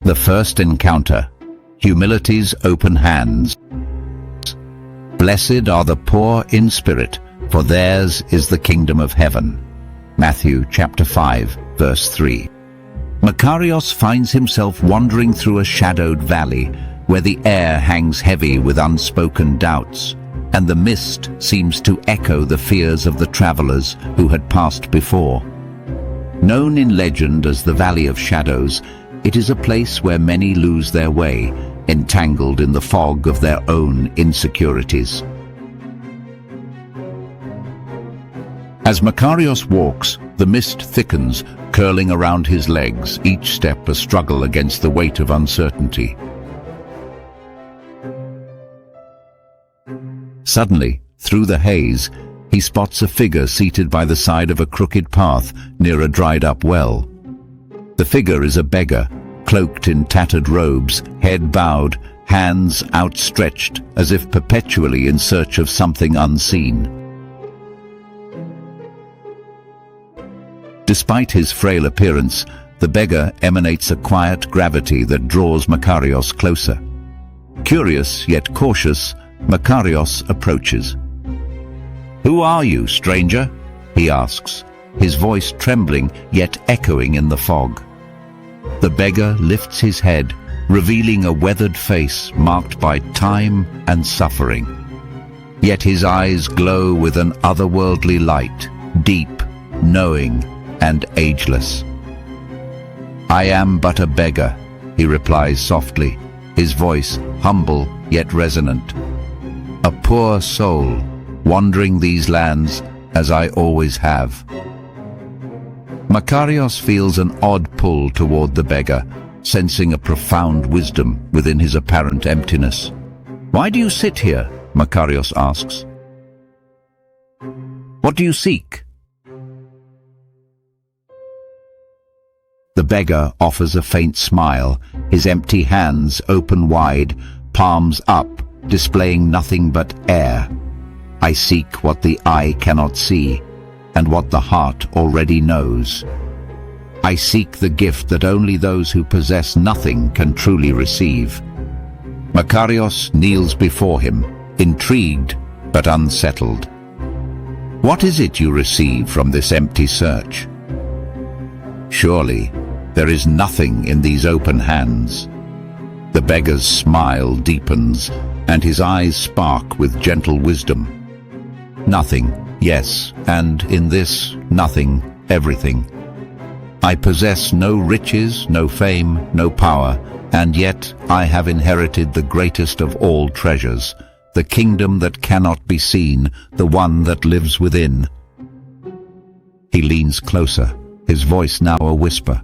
The first encounter, humility's open hands. Blessed are the poor in spirit, for theirs is the kingdom of heaven. Matthew chapter 5, verse 3. Makarios finds himself wandering through a shadowed valley where the air hangs heavy with unspoken doubts, and the mist seems to echo the fears of the travelers who had passed before. Known in legend as the Valley of Shadows, it is a place where many lose their way, entangled in the fog of their own insecurities. As Makarios walks, the mist thickens, curling around his legs, each step a struggle against the weight of uncertainty. Suddenly, through the haze, he spots a figure seated by the side of a crooked path near a dried-up well. The figure is a beggar, cloaked in tattered robes, head bowed, hands outstretched, as if perpetually in search of something unseen. Despite his frail appearance, the beggar emanates a quiet gravity that draws Makarios closer. Curious yet cautious, Makarios approaches. "Who are you, stranger?" he asks, his voice trembling yet echoing in the fog. The beggar lifts his head, revealing a weathered face marked by time and suffering. Yet his eyes glow with an otherworldly light, deep, knowing, and ageless. "I am but a beggar," he replies softly, his voice humble yet resonant. "A poor soul, wandering these lands as I always have." Makarios feels an odd pull toward the beggar, sensing a profound wisdom within his apparent emptiness. "Why do you sit here?" Makarios asks. "What do you seek?" The beggar offers a faint smile, his empty hands open wide, palms up, displaying nothing but air. "I seek what the eye cannot see, and what the heart already knows. I seek the gift that only those who possess nothing can truly receive." Makarios kneels before him, intrigued but unsettled. "What is it you receive from this empty search?" "Surely, there is nothing in these open hands." The beggar's smile deepens, and his eyes spark with gentle wisdom. "Nothing, yes, and in this, nothing, everything. I possess no riches, no fame, no power, and yet I have inherited the greatest of all treasures, the kingdom that cannot be seen, the one that lives within." He leans closer, his voice now a whisper.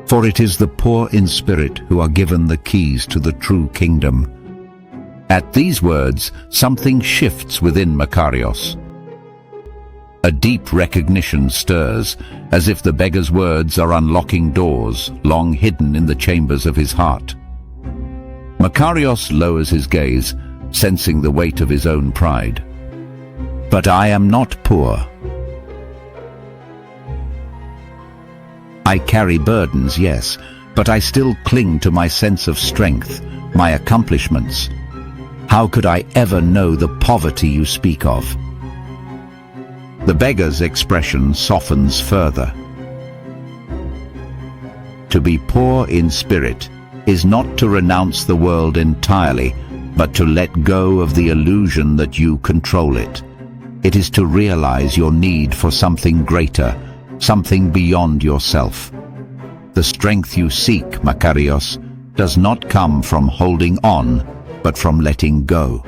"For it is the poor in spirit who are given the keys to the true kingdom." At these words, something shifts within Makarios. A deep recognition stirs, as if the beggar's words are unlocking doors long hidden in the chambers of his heart. Makarios lowers his gaze, sensing the weight of his own pride. "But I am not poor. I carry burdens, yes, but I still cling to my sense of strength, my accomplishments. How could I ever know the poverty you speak of?" The beggar's expression softens further. To be poor in spirit is not to renounce the world entirely, but to let go of the illusion that you control it. It is to realize your need for something greater, something beyond yourself. The strength you seek, Makarios, does not come from holding on, but from letting go.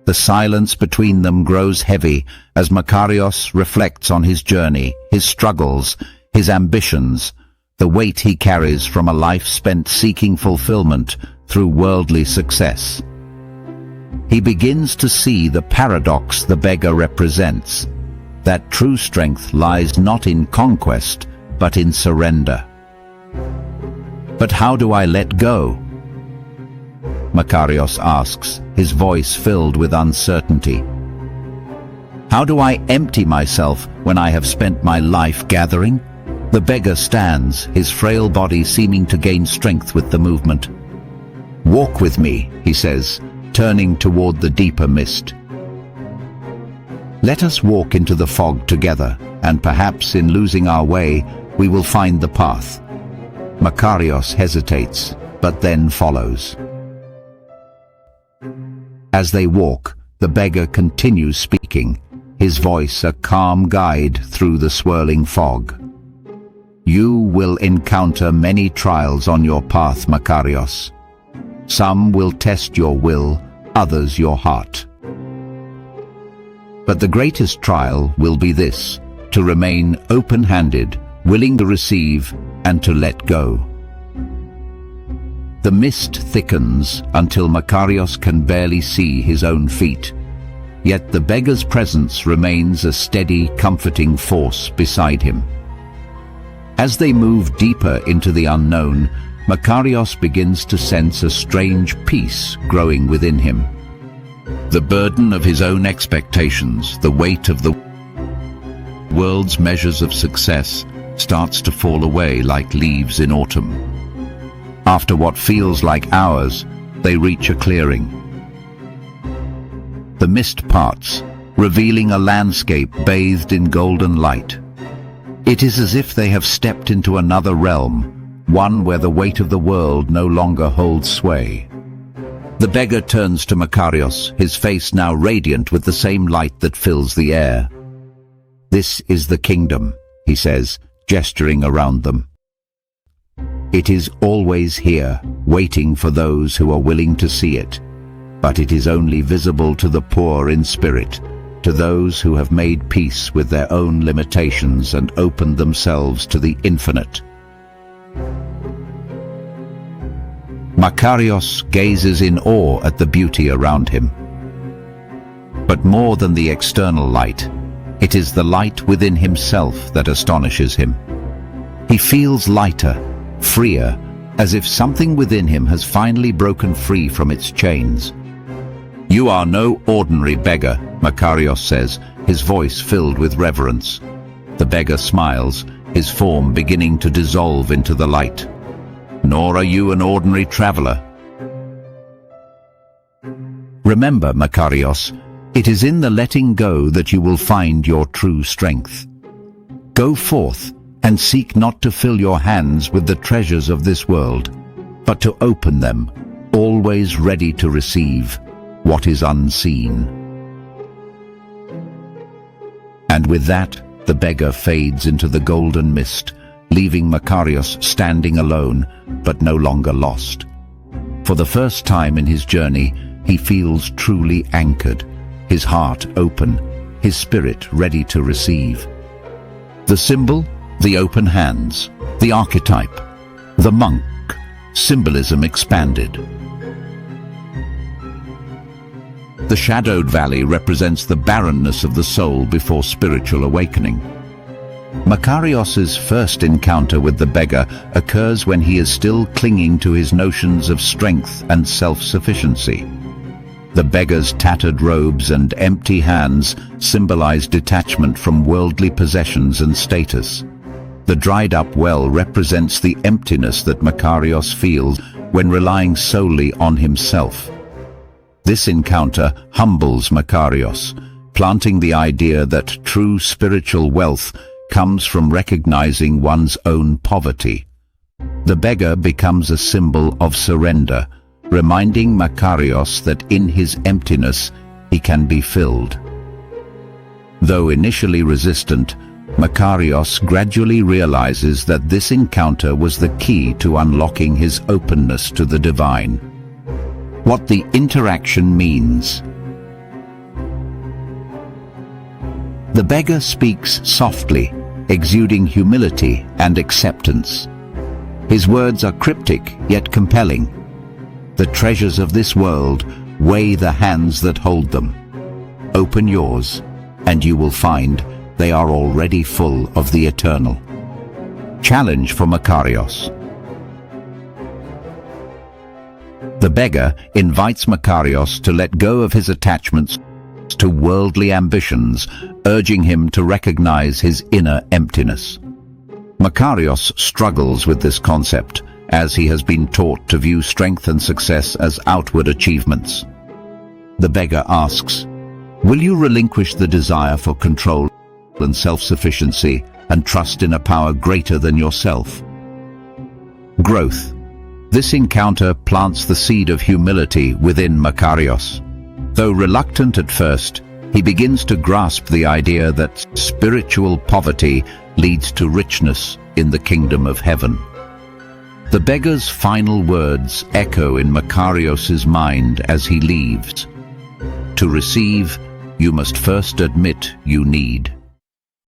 The silence between them grows heavy as Makarios reflects on his journey, his struggles, his ambitions, the weight he carries from a life spent seeking fulfillment through worldly success. He begins to see the paradox the beggar represents, that true strength lies not in conquest, but in surrender. "But how do I let go?" Makarios asks, his voice filled with uncertainty. "How do I empty myself when I have spent my life gathering? The beggar stands, his frail body seeming to gain strength with the movement. "Walk with me," he says, turning toward the deeper mist. "Let us walk into the fog together, and perhaps in losing our way, we will find the path." Makarios hesitates, but then follows. As they walk, the beggar continues speaking, his voice a calm guide through the swirling fog. "You will encounter many trials on your path, Makarios. Some will test your will, others your heart. But the greatest trial will be this: to remain open-handed, willing to receive and to let go." The mist thickens until Makarios can barely see his own feet. Yet the beggar's presence remains a steady, comforting force beside him. As they move deeper into the unknown, Makarios begins to sense a strange peace growing within him. The burden of his own expectations, the weight of the world's measures of success, starts to fall away like leaves in autumn. After what feels like hours, they reach a clearing. The mist parts, revealing a landscape bathed in golden light. It is as if they have stepped into another realm, one where the weight of the world no longer holds sway. The beggar turns to Makarios, his face now radiant with the same light that fills the air. "This is the kingdom," he says, gesturing around them. "It is always here, waiting for those who are willing to see it. But it is only visible to the poor in spirit, to those who have made peace with their own limitations and opened themselves to the infinite." Makarios gazes in awe at the beauty around him. But more than the external light, it is the light within himself that astonishes him. He feels lighter, freer, as if something within him has finally broken free from its chains. "You are no ordinary beggar," Makarios says, his voice filled with reverence. The beggar smiles, his form beginning to dissolve into the light. "Nor are you an ordinary traveler. Remember, Makarios, it is in the letting go that you will find your true strength. Go forth and seek not to fill your hands with the treasures of this world, but to open them, always ready to receive what is unseen." And with that, the beggar fades into the golden mist, leaving Makarios standing alone, but no longer lost. For the first time in his journey, he feels truly anchored, his heart open, his spirit ready to receive. The symbol, the open hands; the archetype, the monk, symbolism expanded. The shadowed valley represents the barrenness of the soul before spiritual awakening. Makarios's first encounter with the beggar occurs when he is still clinging to his notions of strength and self-sufficiency. The beggar's tattered robes and empty hands symbolize detachment from worldly possessions and status. The dried-up well represents the emptiness that Makarios feels when relying solely on himself. This encounter humbles Makarios, planting the idea that true spiritual wealth comes from recognizing one's own poverty. The beggar becomes a symbol of surrender, reminding Makarios that in his emptiness he can be filled. Though initially resistant, Makarios gradually realizes that this encounter was the key to unlocking his openness to the divine. What the interaction means. The beggar speaks softly, exuding humility and acceptance. His words are cryptic yet compelling. The treasures of this world weigh the hands that hold them. Open yours, and you will find they are already full of the eternal. Challenge for Makarios. The beggar invites Makarios to let go of his attachments to worldly ambitions, urging him to recognize his inner emptiness. Makarios struggles with this concept, as he has been taught to view strength and success as outward achievements. The beggar asks, "Will you relinquish the desire for control and self-sufficiency and trust in a power greater than yourself?" Growth. This encounter plants the seed of humility within Makarios. Though reluctant at first, he begins to grasp the idea that spiritual poverty leads to richness in the kingdom of heaven. The beggar's final words echo in Makarios's mind as he leaves. To receive, you must first admit you need.